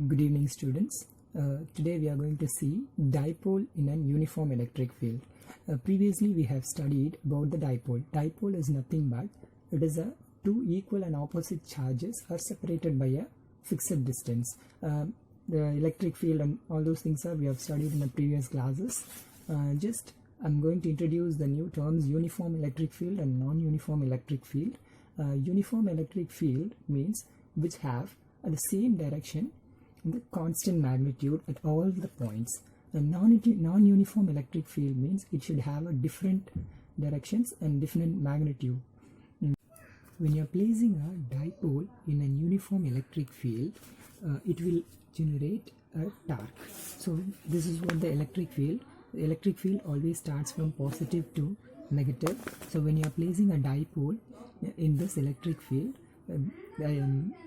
Good evening, students. Today we are going to see dipole in an uniform electric field. Previously we have studied about the dipole. Dipole is nothing but it is a two equal and opposite charges are separated by a fixed distance. The electric field and all those things we have studied in the previous classes. I'm going to introduce the new terms uniform electric field and non-uniform electric field. Uniform electric field means which have the same direction, the constant magnitude at all the points. A non-uniform electric field means it should have a different directions and different magnitude. When you are placing a dipole in a uniform electric field, it will generate a torque. So this is what the electric field always starts from positive to negative. So when you are placing a dipole in this electric field,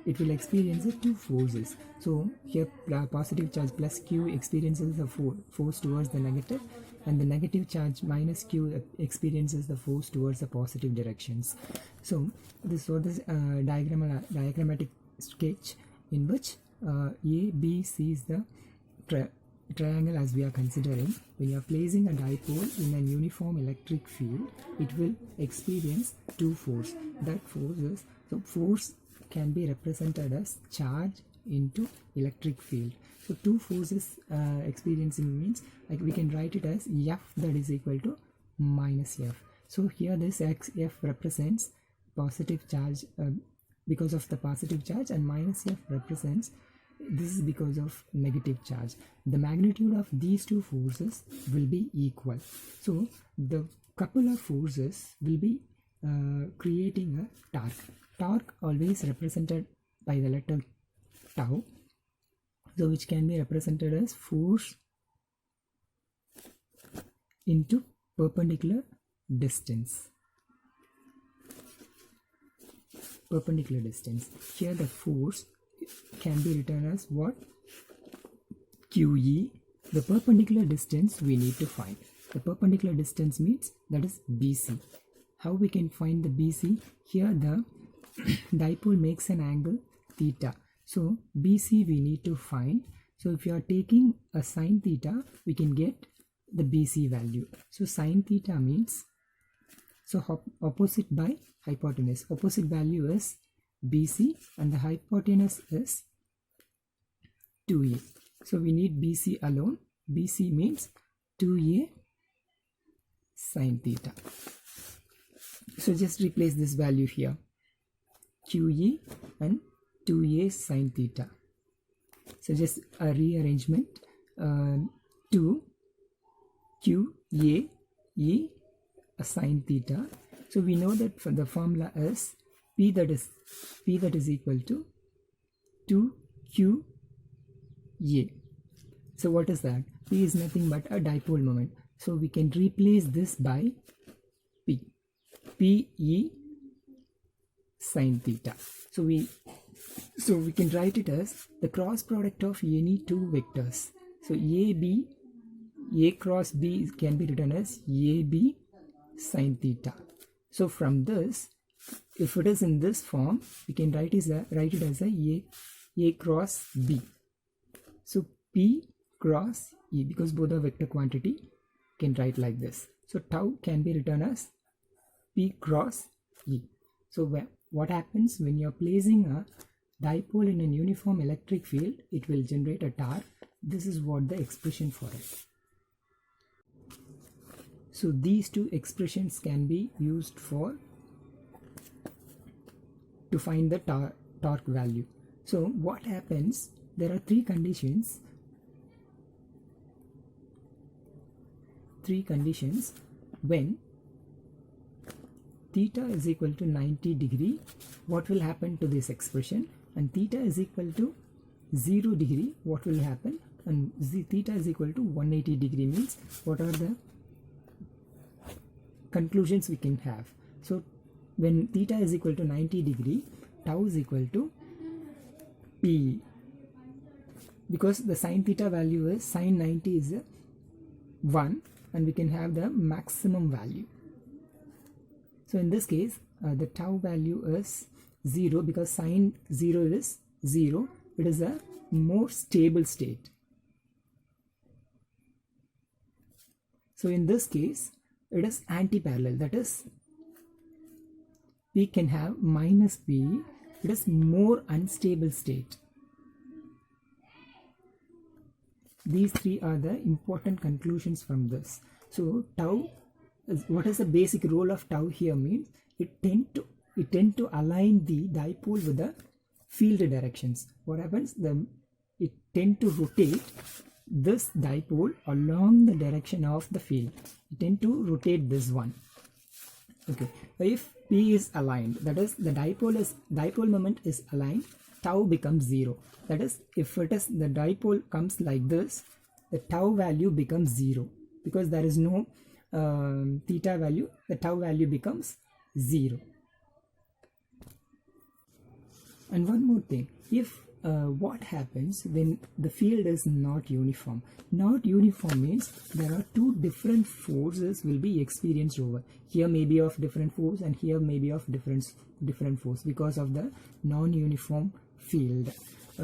it will experience two forces. So here positive charge plus Q experiences the force towards the negative, and the negative charge minus Q experiences the force towards the positive directions. So this was this diagrammatic sketch in which A, B, C is the triangle as we are considering. When you are placing a dipole in a uniform electric field, it will experience two forces. That force is, so force can be represented as charge into electric field. So two forces experiencing means, like we can write it as F that is equal to minus F. So here this F represents positive charge because of the positive charge, and minus F represents this is because of negative charge. The magnitude of these two forces will be equal. So the couple of forces will be creating a torque. Torque always represented by the letter tau, so which can be represented as force into perpendicular distance. Perpendicular distance. Here the force can be written as what? QE. The perpendicular distance we need to find. The perpendicular distance means that is BC. How we can find the BC? Here the dipole makes an angle theta. So BC we need to find. So if you are taking a sine theta, we can get the BC value. So sine theta means, so opposite by hypotenuse. Opposite value is BC and the hypotenuse is 2a. So we need BC alone. BC means 2a sine theta. So just replace this value here, QE and 2a sine theta. So just a rearrangement, 2 QA E a sine theta. So we know that for the formula is P that is equal to 2QA. So what is that? P is nothing but a dipole moment. So we can replace this by P. PE sine theta. So we can write it as the cross product of any two vectors. So A cross B can be written as AB sine theta. So from this, if it is in this form, we can write it as A cross B. So P cross E, because both are vector quantity, can write like this. So tau can be written as P cross E. So what happens when you are placing a dipole in a uniform electric field? It will generate a torque. This is what the expression for it. So these two expressions can be used to find the torque value. So what happens? There are three conditions. When theta is equal to 90 degree, what will happen to this expression? And theta is equal to 0 degree, what will happen? And theta is equal to 180 degree means what are the conclusions we can have? So when theta is equal to 90 degree, tau is equal to P, because the sine theta value is sine 90 is 1, and we can have the maximum value. So in this case the tau value is 0, because sine 0 is 0. It is a more stable state. So in this case, it is anti-parallel. That is, we can have minus p, it is more unstable state. These three are the important conclusions from this. So tau, what is the basic role of tau here means it tend to align the dipole with the field directions. What happens? It tend to rotate this dipole along the direction of the field. It tend to rotate this one. Okay. If P is aligned, that is the dipole moment is aligned, tau becomes 0. That is, if it is the dipole comes like this, the tau value becomes 0 because there is no theta value. The tau value becomes 0. And one more thing, if what happens when the field is not uniform? Not uniform means there are two different forces will be experienced over. Here may be of different force and here may be of different force because of the non-uniform field.